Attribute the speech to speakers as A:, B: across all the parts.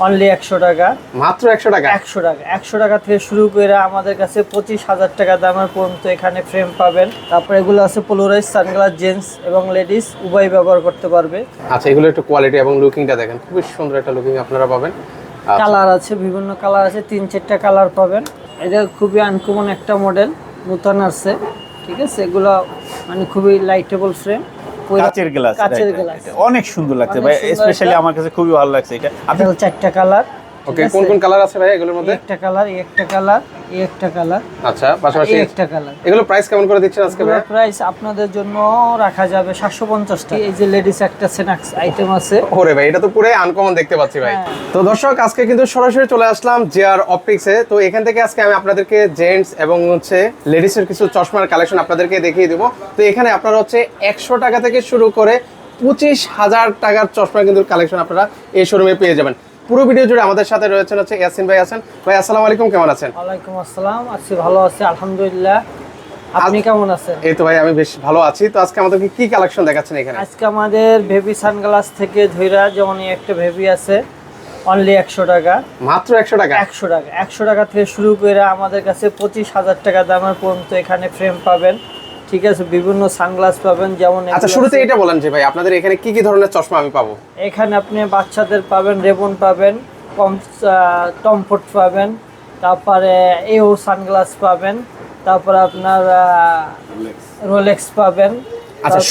A: Only 100 টাকা।
B: মাত্র 100 টাকা?
A: 100 টাকা, 100 টাকা থেকে শুরু করে আমাদের কাছে 25,000 টাকা দামের পর্যন্ত এখানে ফ্রেম পাবেন। তারপর এগুলো আছে পোলারাইজ সানগ্লাস, জেন্টস এবং লেডিস উভয় ব্যবহার করতে পারবে।
B: আচ্ছা, এগুলো একটু কোয়ালিটি এবং লুকিংটা দেখেন, খুবই সুন্দর একটা লুকিং আপনারা পাবেন।
A: কালার আছে, বিভিন্ন কালার আছে, 3-4টা কালার পাবেন। এটা খুবই আনকমন একটা মডেল, নতুন আসছে, ঠিক আছে। এগুলো মানে খুবই লাইটেবল ফ্রেম,
C: কাচের গ্লাস,
A: কাচের গ্লাস,
C: অনেক সুন্দর লাগছে ভাই, স্পেশালি আমার কাছে খুবই ভালো লাগছে এটা।
A: আপনি 4টা কালার।
B: ওকে, কোন কোন কালার আছে ভাই এগুলোর মধ্যে?
A: একটা কালার, একটা কালার, একটা কালার।
B: আচ্ছা, পাশাপাশি
A: একটা কালার।
B: এগুলো প্রাইস কেমন করে দিচ্ছেন আজকে ভাই?
A: প্রাইস আপনাদের জন্য রাখা যাবে 750 টাকা। এই যে লেডিস একটা স্ন্যাক্স আইটেম আছে।
B: ওরে ভাই, এটা তো পুরো আনকমন দেখতে পাচ্ছি ভাই। তো দর্শক, আজকে কিন্তু সরাসরি চলে আসলাম জেআর অপটিক্সে। তো এখান থেকে আজকে আমি আপনাদেরকে জেন্টস এবং হচ্ছে লেডিসের কিছু চশমার কালেকশন আপনাদেরকে দেখিয়ে দেবো। তো এখানে আপনারা হচ্ছে 100 টাকা থেকে শুরু করে 25,000 টাকার চশমা কিন্তু কালেকশন আপনারা এই শোরুমে পেয়ে যাবেন। পুরো ভিডিও জুড়ে আমাদের সাথে রয়েছেন হচ্ছে ইয়াসিন ভাই আছেন। ভাই আসসালামু আলাইকুম, কেমন আছেন?
A: ওয়ালাইকুম আসসালাম, আছি ভালো আছি আলহামদুলিল্লাহ। আপনি কেমন আছেন?
B: এই তো ভাই, আমি বেশ ভালো আছি। তো আজকে আমাদেরকে কি কালেকশন দেখাচ্ছেন এখানে?
A: আজকে আমাদের বেবি সানগ্লাস থেকে ধইরা, যেমন এই একটা বেবি আছে অনলি 100 টাকা।
B: মাত্র 100 টাকা?
A: 100 টাকা, 100 টাকা থেকে শুরু করে আমাদের কাছে 25,000 টাকা দামের পর্যন্ত এখানে ফ্রেম পাবেন, ঠিক আছে। বিভিন্ন সানগ্লাস পাবেন, যেমন
B: আচ্ছা, শুরুতে এটা বলেন যে ভাই আপনাদের এখানে কি কি ধরনের চশমা আমি পাবো?
A: এখানে আপনি বাচ্চাদের পাবেন, রেবন পাবেন, টমফোর্ট পাবেন, তারপরে এও সানগ্লাস পাবেন, তারপরে আপনার রোলেক্স পাবেন।
B: আচ্ছা,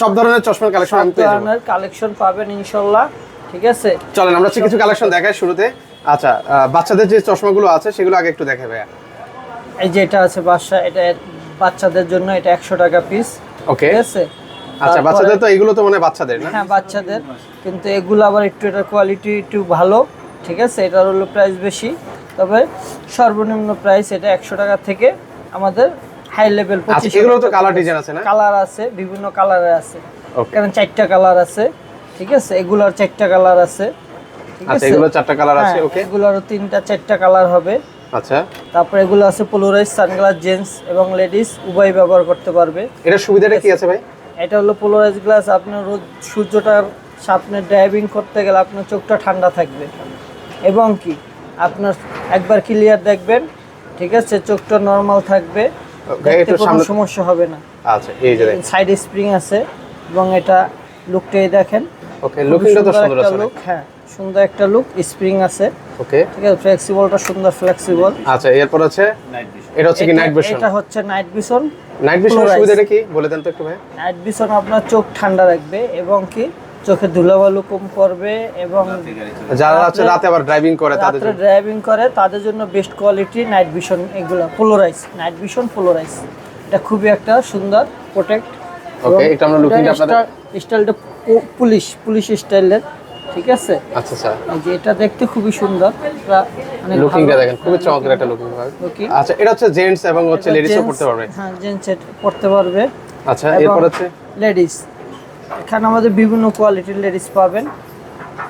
B: সব ধরনের চশমার কালেকশন আমি পেয়ে যাবো?
A: কালেকশন পাবেন ইনশাআল্লাহ, ঠিক আছে।
B: চলেন আমরা কিছু কালেকশন দেখাই শুরুতে। আচ্ছা, বাচ্চাদের যে চশমাগুলো আছে সেগুলো আগে একটু দেখাই ভাইয়া।
A: এই যে এটা আছে এটা বাচ্চাদের জন্য, এটা 100 টাকা পিস।
B: ওকে,
A: ঠিক আছে।
B: আচ্ছা, বাচ্চাদের তো এগুলো তো মানে বাচ্চাদের না?
A: হ্যাঁ, বাচ্চাদের, কিন্তু এগুলো আবার একটু এটার কোয়ালিটি একটু ভালো, ঠিক আছে। এটার হলো প্রাইস বেশি, তবে সর্বনিম্ন প্রাইস এটা 100 টাকা থেকে আমাদের হাই লেভেল 25।
B: এগুলো তো কালার ডিজাইন আছে না?
A: কালার আছে, বিভিন্ন কালারের আছে। এখানে 4টা কালার আছে, ঠিক আছে। এগুলোর 4টা কালার আছে, ঠিক
B: আচ্ছা,
A: আছে।
B: এগুলো 4টা কালার আছে। ওকে,
A: এগুলোরও 3-4টা কালার হবে।
B: আচ্ছা,
A: তারপর এগুলো আছে পোলারাইজ সানগ্লাস, জেন্টস এবং লেডিস উভয় ব্যবহার করতে পারবে।
B: এটা সুবিধাটা কি আছে ভাই?
A: এটা হলো পোলারাইজ গ্লাস, আপনার রোজ সূর্যটার সামনে ড্রাইভিং করতে গেলে আপনার চোখটা ঠান্ডা থাকবে, এবং কি আপনার একবার ক্লিয়ার দেখবেন, ঠিক আছে, চোখটা নরমাল থাকবে, দেখতে কোনো সমস্যা হবে না।
B: আচ্ছা, এই যে দেখেন
A: সাইড স্প্রিং আছে, এবং এটা লুকটাই দেখেন।
B: ওকে, লুকিংটা তো সুন্দর আছে।
A: হ্যাঁ, সুন্দর একটা লুক, স্প্রিং আছে।
B: ওকে,
A: ঠিক আছে, ফ্লেক্সিবলটা সুন্দর ফ্লেক্সিবল।
B: আচ্ছা, এরপর আছে এটা হচ্ছে কি নাইট ভিশন?
A: এটা হচ্ছে নাইট ভিশন।
B: নাইট ভিশনের সুবিধাটা কি বলে দেন তো একটু ভাই।
A: নাইট ভিশন আপনার চোখ ঠান্ডা রাখবে, এবং কি চোখে ধুলাবালু কম করবে, এবং
B: যারা হচ্ছে রাতে আবার ড্রাইভিং করে
A: তাদের জন্য বেস্ট কোয়ালিটি নাইট ভিশন। এগুলো পোলারাইজ নাইট ভিশন, পোলারাইজ, এটা খুবই একটা সুন্দর প্রোটেক্ট।
B: ওকে, এটা আমরা লুকিংটা আপনাদের
A: স্টাইলটা পুলিশ স্টাইলের, ঠিক আছে।
B: আচ্ছা স্যার,
A: এই যে এটা দেখতে খুবই সুন্দর, মানে
B: লুকিংটা দেখেন, খুবই চমৎকার একটা লুকিং ভাই। আচ্ছা, এটা হচ্ছে জেন্টস এবং হচ্ছে লেডিসও পড়তে পারবে?
A: হ্যাঁ, জেন্টস পড়তে পারবে।
B: আচ্ছা, এরপর হচ্ছে
A: লেডিস, এখানে আমাদের বিভিন্ন কোয়ালিটির লেডিস পাবেন।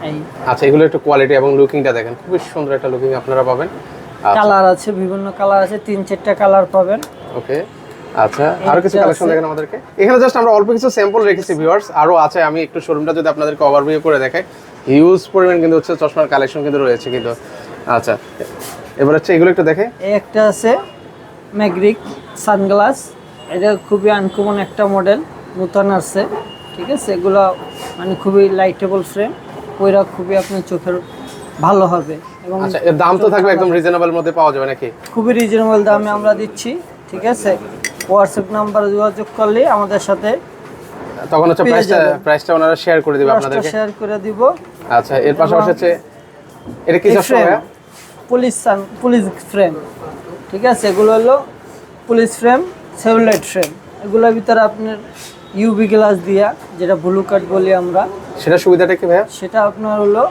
A: এই
B: আচ্ছা, এগুলো একটু কোয়ালিটি এবং লুকিংটা দেখেন, খুবই সুন্দর একটা লুকিং আপনারা পাবেন।
A: কালার আছে, বিভিন্ন কালার আছে, 3-4টা কালার পাবেন।
B: ওকে, আচ্ছা, আরো কিছু কালেকশন দেখেন আমাদেরকে। এখানে জাস্ট আমরা অল্প কিছু স্যাম্পল রেখেছি ভিউয়ার্স, আরো আছে। আমি একটু শোরুমটা যদি আপনাদেরকে ওভারভিউ করে দেখাই, হিউজ পরিমাণ কিন্তু হচ্ছে চশমার কালেকশন কিন্তু রয়েছে কিন্তু। আচ্ছা, এবার হচ্ছে এগুলো একটু দেখে।
A: এই একটা আছে ম্যাগ্রিক সানগ্লাস, এটা খুবই আনকমন একটা মডেল, নতুন আসছে, ঠিক আছে। এগুলো মানে খুবই লাইটেবল ফ্রেম, ওইরা খুবই আপনার চোখের ভালো হবে। এবং
B: আচ্ছা, এর দাম তো থাকবে একদম রিজনেবল মধ্যে পাওয়া যাবে নাকি?
A: খুবই রিজনেবল দামে আমরা দিচ্ছি, ঠিক আছে। হোয়াটসঅ্যাপ নাম্বারে যোগাযোগ করলে আমাদের সাথে
B: তখন হচ্ছে প্রাইসটা ওনারা শেয়ার করে দিবে আপনাদেরকে।
A: শেয়ার করে দিব।
B: আচ্ছা, এর পাশাপাশি হচ্ছে এটা কি চশমা?
A: পুলিশ ফ্রেম, ঠিক আছে। এগুলো হলো পুলিশ ফ্রেম, সেলুলাইট ফ্রেম। এগুলোর ভিতরে আপনার ইউভি গ্লাস দিয়া, যেটা ব্লু কাট বলি আমরা,
B: সেটা সুবিধাটা কি ভাইয়া?
A: সেটা আপনার হলো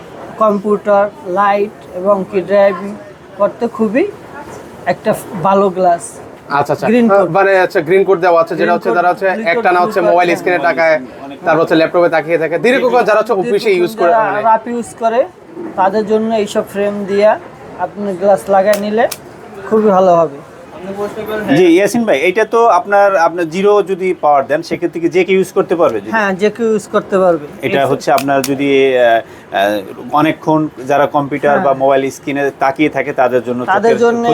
A: কম্পিউটার, লাইট এবং কি ড্রাইভিং করতে খুবই একটা ভালো গ্লাস।
B: আচ্ছা আচ্ছা, মানে আচ্ছা, গ্রিন কোড দেওয়া আছে, যেটা হচ্ছে তারা হচ্ছে একটা না হচ্ছে মোবাইল স্ক্রিনে তাকায়, তারপর হচ্ছে ল্যাপটপে তাকিয়ে থাকে, দীর্ঘকাল যারা হচ্ছে অফিসে ইউজ করে, মানে
A: রাপ ইউজ করে, তাদের জন্য এইসব ফ্রেম দিয়া আপনি গ্লাস লাগাই নিলে খুবই ভালো হবে।
C: জি ইয়াসিন ভাই, এটা তো আপনার জিরো যদি পাওয়ার দেন সেক্ষেত্রে কি যে কেউ ইউজ করতে পারবে?
A: হ্যাঁ, যে কেউ ইউজ করতে পারবে।
C: এটা হচ্ছে আপনার যদি অনেকক্ষণ যারা কম্পিউটার বা মোবাইল স্ক্রিনে তাকিয়ে থাকে তাদের জন্য ক্ষতি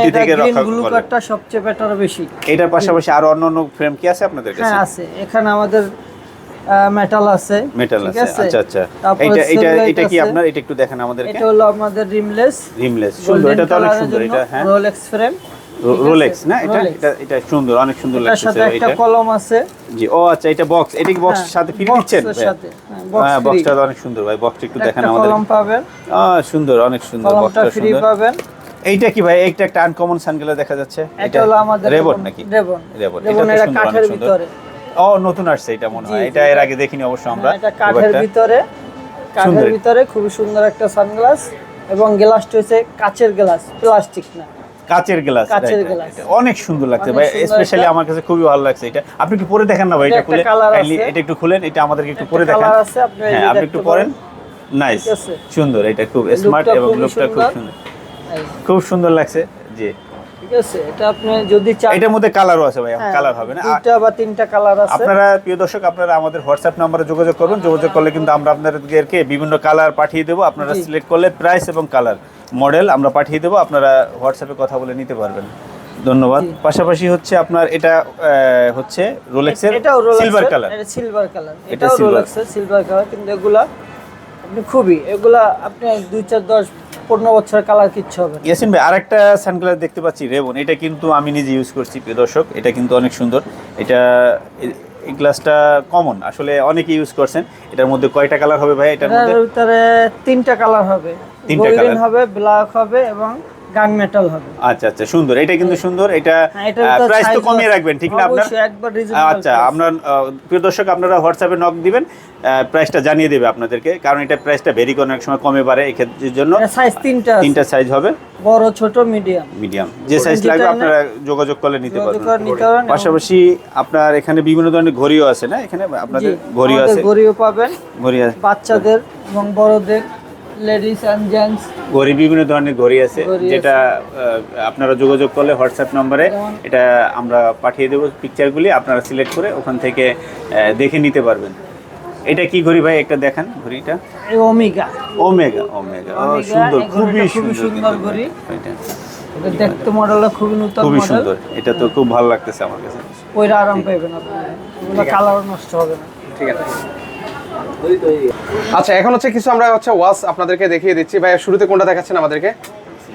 A: এটা
C: থেকে
A: গ্রিন
C: রক্ষা
A: ব্লু
C: করবে।
A: কার্ডটা সবচেয়ে বেটার বেশি।
C: এটার পাশাপাশি আরো অন্যান্য ফ্রেম কি আছে আপনাদের কাছে?
A: হ্যাঁ আছে, এখানে আমাদের মেটাল আছে।
C: মেটাল
A: ঠিক
C: আছে, আচ্ছা আচ্ছা। এটা কি আপনার, এটা একটু দেখেন আমাদেরকে।
A: এটা হলো আমাদের রিমলেস।
C: সুন্দর, এটা তো অনেক সুন্দর। এটা হ্যাঁ
A: রোলেক্স ফ্রেম,
C: রোলেক্স না? এটা সুন্দর, অনেক সুন্দর
A: এটার
C: লাগছে
A: সাথে একটা
C: এটা।
A: কলম আছে।
C: জি, ও আচ্ছা, এটা বক্স, এটা কি বক্স সাথে ফ্রি দিচ্ছেন?
A: বক্সের সাথে,
C: হ্যাঁ, বক্সটা অনেক সুন্দর ভাই, বক্সটা একটু দেখেন আমাদের।
A: কলম পাবেন।
C: সুন্দর, অনেক সুন্দর,
A: কলমটা
C: বক্সটা
A: ফ্রি
C: সুন্দর।
A: পাবেন।
C: এইটা কি ভাই, একটা আনকমন সানগ্লাস দেখা যাচ্ছে।
A: এটা হলো আমাদের
C: রেবন নাকি?
A: রেবন।
C: রেবন,
A: এটা কাঠের ভিতরে।
C: ও নতুন আসছে এটা মনে হয়, এটা এর আগে দেখিনি অবশ্য আমরা।
A: এটা কাঠের ভিতরে, কাঠের ভিতরে খুব সুন্দর একটা সানগ্লাস, এবং গ্লাসটা হচ্ছে কাচের গ্লাস, প্লাস্টিক না।
C: কাচের গ্লাস,
A: কাচের গ্লাস,
C: অনেক সুন্দর লাগছে ভাই, স্পেশালি আমার কাছে খুবই ভালো লাগছে এটা। আপনি কি পরে দেখেন না ভাই? এটা খুলে এটা একটু খুলেন, এটা আমাদেরকে একটু পরে দেখান। হ্যাঁ, আপনি একটু পরেন। নাইস, সুন্দর, এটা খুব স্মার্ট এবং লুকটা খুব সুন্দর, খুব সুন্দর লাগছে। জি
A: ঠিক আছে, এটা আপনি যদি চান,
C: এটার মধ্যে কালারও আছে ভাই, কালার হবে না,
A: দুইটা বা তিনটা কালার আছে।
C: আপনারা প্রিয় দর্শক, আপনারা আমাদের হোয়াটসঅ্যাপ নম্বরে যোগাযোগ করুন। যোগাযোগ করলে কিন্তু আমরা আপনাদেরকে বিভিন্ন কালার পাঠিয়ে দেবো। আপনারা সিলেক্ট করলে প্রাইস এবং কালার মডেল আমরা পাঠিয়ে দেবো, আপনারা হোয়াটসঅ্যাপে কথা বলে নিতে পারবেন। ধন্যবাদ। পাশাপাশি হচ্ছে আপনার এটা হচ্ছে রোলেক্সের সিলভার কালার।
A: এটা সিলভার কালার, এটাও রোলেক্সের সিলভার কালার, কিন্তু এগুলা আপনি এগুলা আপনি 2 4 10 15 বছরের কালার কিচ্ছু হবে না।
C: ইয়াসিন ভাই, আরেকটা সানগ্লাস দেখতে পাচ্ছি রেবন, এটা কিন্তু আমি নিজে ইউজ করছি প্রিয় দর্শক, এটা কিন্তু অনেক সুন্দর। এটা এই গ্লাসটা কমন, আসলে অনেকে ইউজ করছেন। এটার মধ্যে কয়টা কালার হবে ভাই? এটার মধ্যে
A: ভিতরে 3টা কালার হবে, গোল্ডেন হবে, ব্ল্যাক হবে এবং গান মেটাল হবে।
C: আচ্ছা আচ্ছা, সুন্দর, এটা কিন্তু সুন্দর। এটা প্রাইস তো কমিয়ে রাখবেন ঠিক না আপনার?
A: অবশ্যই, একবার রিজনেবল।
C: আচ্ছা, আমরা প্রিয় দর্শক, আপনারা হোয়াটসঅ্যাপে নক দিবেন, প্রাইসটা জানিয়ে দেবে আপনাদেরকে, কারণ এটা প্রাইসটা ভেরি করে, অনেক সময় কমে বাড়ে। এই ক্ষেত্রের জন্য
A: সাইজ 3টা
C: সাইজ হবে,
A: বড়, ছোট, মিডিয়াম।
C: যে সাইজ লাগবে আপনারা যোগাযোগ করলে নিতে পারবেন। পাশাপাশি আপনার এখানে বিভিন্ন ধরনের ঘড়িও আছে না? এখানে আপনাদের ঘড়িও আছে,
A: ঘড়িও পাবেন,
C: ঘড়ি আছে
A: বাচ্চাদের এবং বড়দের, লেডিস এন্ড জেন্টস
C: ঘড়ি, বিভিন্ন ধরনের ঘড়ি আছে, যেটা আপনারা যোগাযোগ করলে হোয়াটসঅ্যাপ নম্বরে এটা আমরা পাঠিয়ে দেবো পিকচারগুলি, আপনারা সিলেক্ট করে ওখান থেকে দেখে নিতে পারবেন। এটা কি ঘড়ি ভাই? একটা দেখান ঘড়িটা।
A: ওমেগা।
C: ওমেগা, ওমেগা, সুন্দর, খুবই সুন্দর
A: ঘড়ি। এটা দেখতে মডেলটা খুবই নতুন,
C: খুবই সুন্দর, এটা তো খুব ভালো লাগতেছে আমার কাছে।
A: পরে আরাম পাবেন আপনারা, এগুলো কালার নষ্ট হবে না।
B: ঠিক আছে। আচ্ছা, এখন হচ্ছে কিছু আমরা ওয়াচ আপনাদেরকে দেখিয়ে দিচ্ছি। ভাইয়া শুরুতে কোনটা দেখাচ্ছেন আমাদেরকে?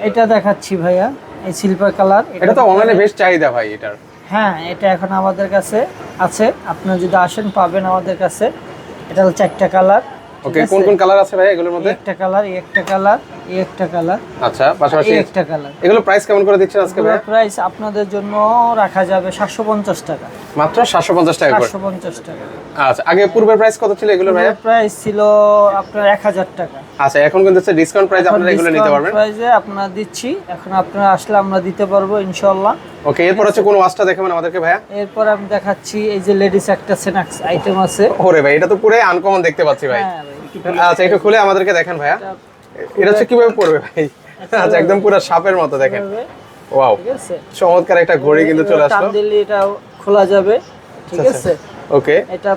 A: এটা দেখাচ্ছি ভাইয়া, এই সিলভার কালার।
B: এটা তো অনলাইনে বেশ চাহিদা ভাই এটার।
A: হ্যাঁ, এটা এখন আমাদের কাছে আছে, আপনারা যদি আসেন পাবেন আমাদের কাছে। এটা হলো 4টা কালার।
B: ওকে, কোন কোন কালার আছে ভাই এগুলোর মধ্যে?
A: একটা কালার, একটা কালার, একটা কালার।
B: আচ্ছা, পাশাপাশি
A: একটা কালার।
B: এগুলো প্রাইস কেমন করে দিচ্ছেন আজকে ভাই?
A: প্রাইস আপনাদের জন্য রাখা যাবে 750 টাকা।
B: মাত্র 750 টাকা করে?
A: 750 টাকা।
B: আচ্ছা, আগে পূর্বের প্রাইস কত ছিল এগুলো ভাই?
A: প্রাইস ছিল আপনার 1000 টাকা।
B: আচ্ছা, এখন কিন্তু ডিসকাউন্ট প্রাইস আপনারা এগুলো নিতে পারবেন।
A: প্রাইসে আপনারা দিচ্ছি, এখন আপনারা আসলে আমরা দিতে পারবো ইনশাআল্লাহ।
B: ওকে, এরপর হচ্ছে কোন ওয়াচটা দেখাবেন আমাদেরকে ভাইয়া?
A: এরপর আমি দেখাচ্ছি, এই যে লেডিস একটা সেনাক্স আইটেম আছে।
B: ওরে ভাই, এটা তো পুরো আনকমন দেখতে পাচ্ছি ভাই।
A: হ্যাঁ ভাই।
B: আচ্ছা, একটু খুলে আমাদেরকে দেখান ভাইয়া। এটা হচ্ছে কিভাবে পড়বে ভাই? আচ্ছা, একদম পুরো সাপের মতো দেখেন। ওয়াও,
A: ঠিক আছে,
B: চমৎকার একটা ঘড়ি কিন্তু চলে আসলো।
A: টান দিলে এটা খোলা যাবে। ঠিক আছে,
B: ওকে,
A: এটা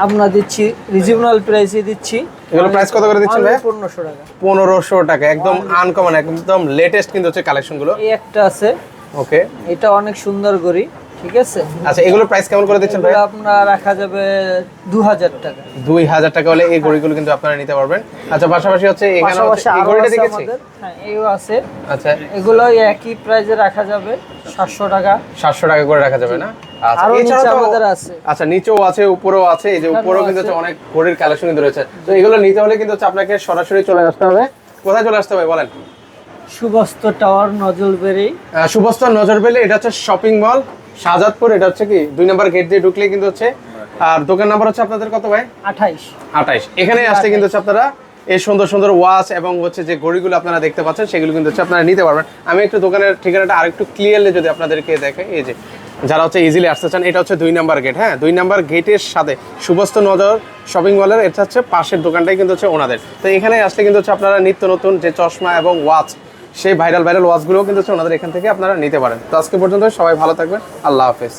A: আমরা দিচ্ছি রিজনেবল প্রাইসে দিচ্ছি।
B: এগুলো প্রাইস কত করে দিচ্ছেন ভাই?
A: 1500 টাকা।
B: 1500 টাকা, একদম আনকমন, একদম লেটেস্ট কিন্তু হচ্ছে কালেকশন গুলো।
A: এই একটা আছে,
B: ওকে,
A: এটা অনেক সুন্দর ঘড়ি। ঠিক আছে,
B: আচ্ছা, এগুলো প্রাইস কেমন করে দিচ্ছেন ভাই?
A: আপনার রাখা যাবে 2000 টাকা।
B: 2000 টাকা হলে এই ঘড়িগুলো কিন্তু আপনারা নিতে পারবেন। আচ্ছা, পাশাপাশি হচ্ছে এখানে এই ঘড়িটা দেখেছি।
A: হ্যাঁ, এইও আছে।
B: আচ্ছা,
A: এগুলো একই প্রাইসে রাখা যাবে 700 টাকা।
B: 700 টাকা করে রাখা যাবে না? আচ্ছা,
A: আরো নিচে
B: এছাড়া তো
A: আমাদের আছে।
B: আচ্ছা, নিচেও আছে, উপরেও আছে। এই যে উপরেও কিন্তু হচ্ছে অনেক ঘড়ির কালেকশন কিন্তু রয়েছে। তো এগুলো নিতে হলে কিন্তু হচ্ছে আপনাকে সরাসরি চলে আসতে হবে। কোথায় চলে আসতে হবে বলেন?
A: সুবস্ত টাওয়ার, নজরবেরি।
B: সুবস্ত নজরবেলি, এটা হচ্ছে শপিং মল শাহজাদপুর। এটা হচ্ছে কি 2 নম্বর গেট দিয়ে ঢুকলে কিন্তু হচ্ছে। আর দোকান নাম্বার হচ্ছে আপনাদের কত ভাই? 28। এখানে আসলে কিন্তু হচ্ছে আপনারা এই সুন্দর সুন্দর ওয়াচ এবং হচ্ছে যে ঘড়িগুলো আপনারা দেখতে পাচ্ছেন সেগুলো কিন্তু হচ্ছে আপনারা নিতে পারবেন। আমি একটু দোকানের ঠিকানাটা আরেকটু ক্লিয়ারলি যদি আপনাদেরকে দেখাই, এই যে যারা হচ্ছে ইজিলি আসতে চান, এটা হচ্ছে 2 নম্বর গেট। হ্যাঁ, 2 নম্বর গেটের সাথে সুবস্ত নজর শপিং মলের এটা হচ্ছে পাশের দোকানটাই কিন্তু হচ্ছে ওনাদের। তো এখানে আসলে কিন্তু হচ্ছে আপনারা নিত্য নতুন যে চশমা এবং ওয়াচ সেই ভাইরাল ওয়াচগুলোও কিন্তু হচ্ছে ওনাদের এখান থেকে আপনারা নিতে পারেন। তো আজকে পর্যন্ত সবাই ভালো থাকবেন, আল্লাহ হাফেজ।